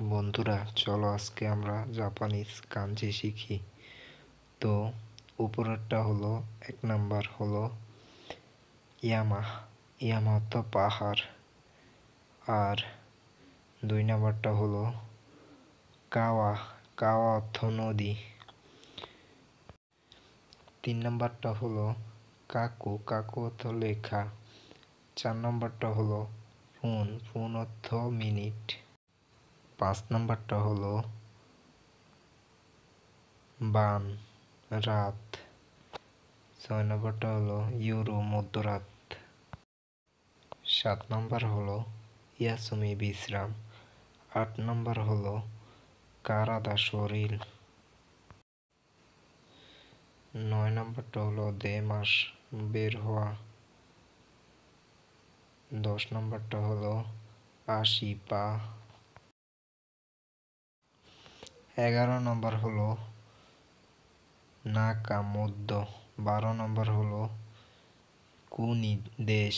বন্ধুরা, চলো আজকে আমরা জাপানিজ কাঞ্জি শিখি। তো উপরেরটা হলো, 1 নাম্বার হলো ইয়ামা। ইয়ামা অর্থ পাহাড়। আর 2 নাম্বারটা হলো কাওয়া। কাওয়া অর্থ নদী। 3 নাম্বারটা হলো কাকু। কাকু অর্থ লেখা। 4 নাম্বারটা হলো ফুন। ফুন অর্থ মিনিট। 5 নাম্বারটা হলো বান, রাত। 6 নাম্বারটা হলো ইউরো, মধ্যরাত। 7 নাম্বার হলো ইয়াসুমি, বিশ্রাম। 8 নাম্বার হলো কারাদা, শরীর। 9 নাম্বারটা হলো দেমাস, বের হওয়া। 10 নাম্বারটা হলো আশি, পা। 11 নাম্বার হলো নাকা, মধ্য। 12 নাম্বার হলো কুনি, দেশ।